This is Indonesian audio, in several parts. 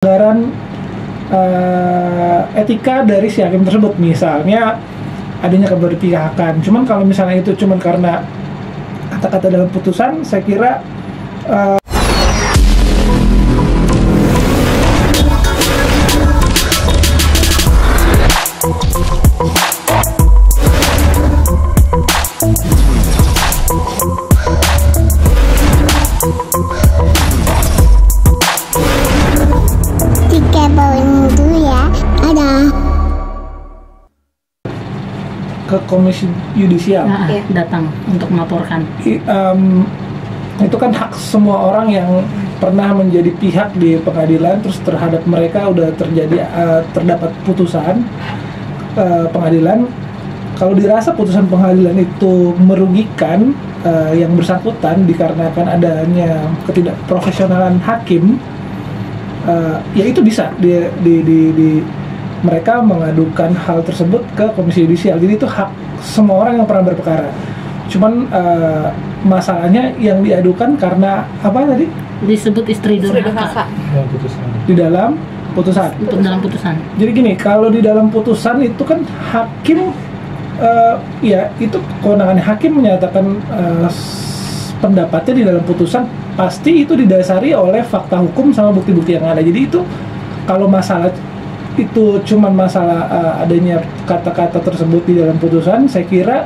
pelanggaran etika dari si hakim tersebut, misalnya adanya keberpihakan. Cuman kalau misalnya itu cuman karena kata-kata dalam putusan, saya kira ke komisi yudisial datang untuk melaporkan. Itu kan hak semua orang yang pernah menjadi pihak di pengadilan, terus terhadap mereka udah terdapat putusan pengadilan. Kalau dirasa putusan pengadilan itu merugikan yang bersangkutan dikarenakan adanya ketidakprofesionalan hakim, ya itu bisa mereka mengadukan hal tersebut ke komisi yudisial. Jadi itu hak semua orang yang pernah berperkara. Cuman masalahnya yang diadukan karena apa tadi? Disebut istri durhaka. Di dalam putusan. Dalam putusan. Jadi gini, kalau di dalam putusan itu kan hakim, ya itu kewenangan hakim menyatakan pendapatnya di dalam putusan, pasti itu didasari oleh fakta hukum sama bukti-bukti yang ada. Jadi itu kalau masalah itu cuman masalah adanya kata-kata tersebut di dalam putusan, saya kira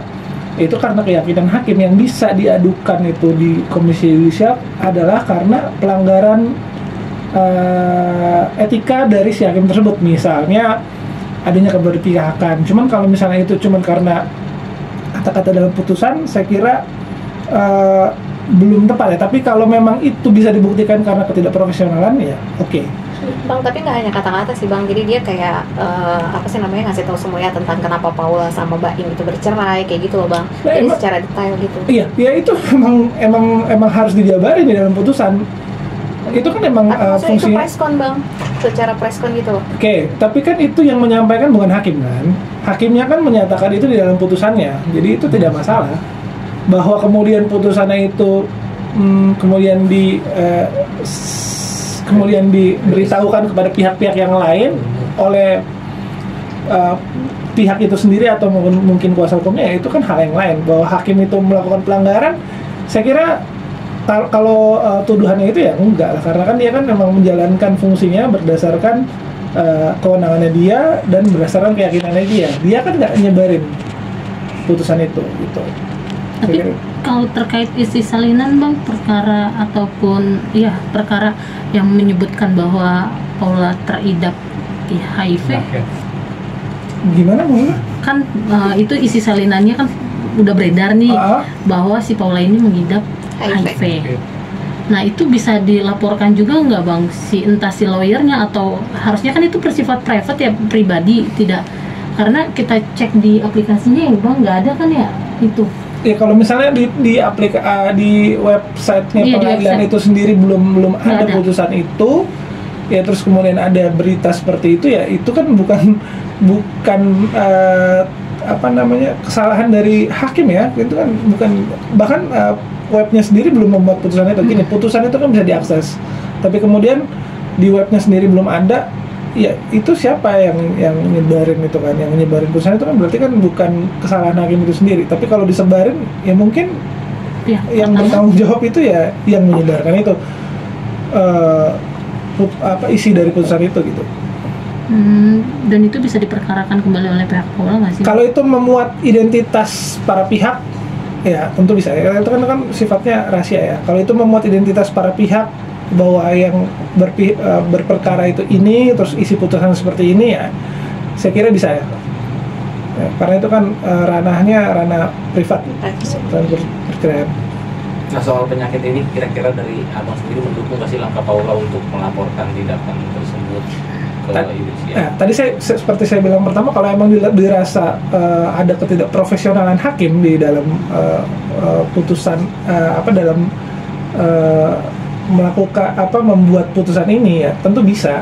itu karena keyakinan hakim. Yang bisa diadukan itu di komisi yudisial adalah karena pelanggaran etika dari si hakim tersebut, misalnya adanya keberpihakan. Cuman kalau misalnya itu cuman karena kata-kata dalam putusan, saya kira belum tepat ya. Tapi kalau memang itu bisa dibuktikan karena ketidakprofesionalan, ya oke. Bang, tapi nggak hanya kata-kata sih Bang, jadi dia kayak apa sih namanya, ngasih tahu semuanya tentang kenapa Paula sama Mbak Im itu bercerai, kayak gitu loh Bang. Jadi secara detail gitu. Iya, ya itu emang harus dijabarin di dalam putusan. Itu kan emang fungsinya. Itu preskon Bang, secara preskon gitu. Oke, tapi kan itu yang menyampaikan bukan hakim kan? Hakimnya kan menyatakan itu di dalam putusannya, jadi itu tidak masalah. Bahwa kemudian putusannya itu kemudian diberitahukan kepada pihak-pihak yang lain oleh pihak itu sendiri atau mungkin kuasa hukumnya, ya itu kan hal yang lain. Bahwa hakim itu melakukan pelanggaran, saya kira kalau tuduhannya itu ya enggak lah, karena kan dia kan memang menjalankan fungsinya berdasarkan kewenangannya dia dan berdasarkan keyakinannya dia kan nggak nyebarin putusan itu gitu. Tapi kalau terkait isi salinan Bang, perkara ataupun perkara yang menyebutkan bahwa Paula teridap HIV, gimana Bang? Kan itu isi salinannya kan udah beredar nih bahwa si Paula ini mengidap HIV. Nah itu bisa dilaporkan juga nggak Bang, entah si lawyernya, atau harusnya kan itu bersifat private ya, pribadi, tidak, karena kita cek di aplikasinya ya Bang, nggak ada kan ya itu. Ya kalau misalnya di websitenya pengadilan itu sendiri belum ada putusan itu, ya terus kemudian ada berita seperti itu, ya itu kan bukan kesalahan dari hakim ya, itu kan bukan, bahkan webnya sendiri belum membuat putusan itu. Gini, putusan itu kan bisa diakses, tapi kemudian di webnya sendiri belum ada, ya itu siapa yang nyebarin itu kan, yang nyebarin putusan itu kan berarti kan bukan kesalahan hakim itu sendiri. Tapi kalau disebarin, ya mungkin yang bertanggung jawab itu ya yang menyebarkan itu isi dari putusan itu gitu. Dan itu bisa diperkarakan kembali oleh pihak Paula nggak sih? Kalau itu memuat identitas para pihak, ya tentu bisa. Ya, itu kan sifatnya rahasia ya. Kalau itu memuat identitas para pihak bahwa yang berperkara itu ini, terus isi putusan seperti ini, ya saya kira bisa ya, karena itu kan ranah privat, perceraian. Nah soal penyakit ini, kira-kira dari Abang sendiri mendukung nggak sih langkah Paula untuk melaporkan tindakan tersebut ke yudisial? Tadi seperti saya bilang pertama, kalau emang dirasa ada ketidakprofesionalan hakim di dalam putusan dalam membuat putusan ini, ya tentu bisa.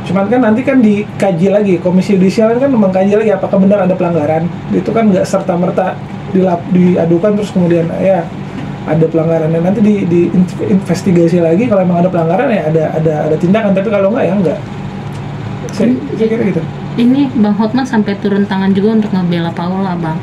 Cuman kan nanti kan dikaji lagi, komisi yudisial kan mengkaji lagi apakah benar ada pelanggaran. Itu kan nggak serta merta diadukan terus kemudian ya ada pelanggarannya, nanti investigasi lagi, kalau emang ada pelanggaran ya ada tindakan, tapi kalau enggak ya enggak. Saya kira gitu. Ini Bang Hotman sampai turun tangan juga untuk ngebela Paula, Bang.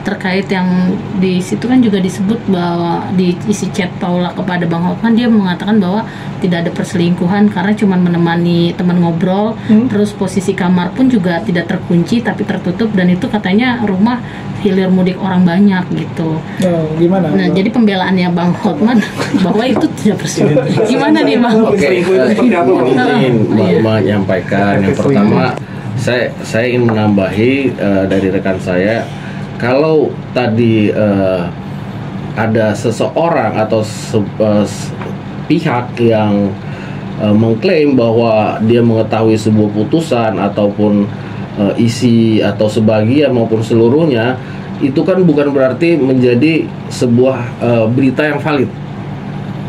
Terkait yang di situ kan juga disebut bahwa di isi chat Paula kepada Bang Hotman, dia mengatakan bahwa tidak ada perselingkuhan karena cuma menemani teman ngobrol, terus posisi kamar pun juga tidak terkunci tapi tertutup, dan itu katanya rumah hilir mudik orang banyak gitu. Oh, gimana? Nah, jadi pembelaannya Bang Hotman bahwa itu tidak perselingkuhan. Gimana nih Bang? Oke, ingin menyampaikan yang pertama, saya ingin menambahi dari rekan saya. Kalau tadi ada seseorang atau pihak yang mengklaim bahwa dia mengetahui sebuah putusan ataupun isi atau sebagian maupun seluruhnya, itu kan bukan berarti menjadi sebuah berita yang valid,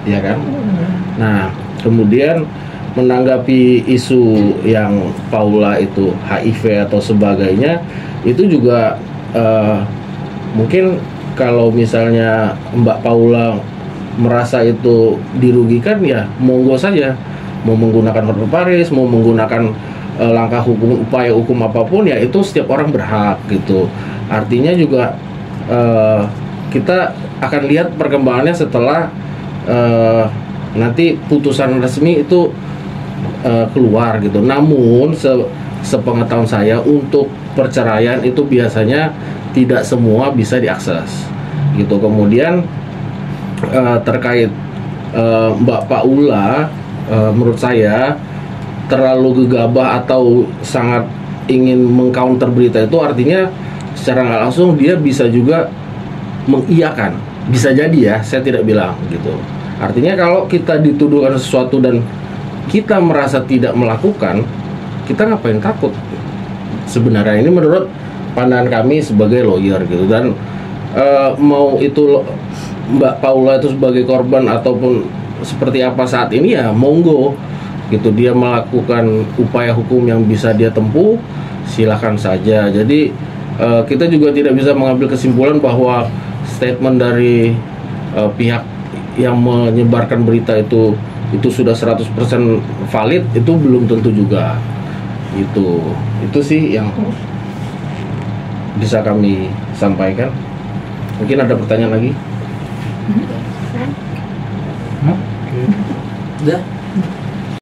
ya kan? Nah, kemudian menanggapi isu yang Paula itu HIV atau sebagainya, itu juga mungkin kalau misalnya Mbak Paula merasa itu dirugikan, ya monggo saja, mau menggunakan Hotman Paris, mau menggunakan langkah hukum, upaya hukum apapun, ya itu setiap orang berhak gitu. Artinya juga kita akan lihat perkembangannya setelah nanti putusan resmi itu keluar gitu. Namun sepengetahuan saya, untuk perceraian itu biasanya tidak semua bisa diakses gitu. Kemudian terkait Mbak Paula, menurut saya terlalu gegabah atau sangat ingin mengcounter berita itu, artinya secara nggak langsung dia bisa juga mengiyakan, bisa jadi ya, saya tidak bilang gitu. Artinya kalau kita dituduhkan sesuatu dan kita merasa tidak melakukan, kita ngapain takut? Sebenarnya ini menurut pandangan kami sebagai lawyer gitu. Dan mau itu Mbak Paula itu sebagai korban ataupun seperti apa saat ini, ya monggo gitu, dia melakukan upaya hukum yang bisa dia tempuh, silakan saja. Jadi kita juga tidak bisa mengambil kesimpulan bahwa statement dari pihak yang menyebarkan berita itu sudah 100% valid, itu belum tentu juga. Itu sih yang bisa kami sampaikan. Mungkin ada pertanyaan lagi? Udah.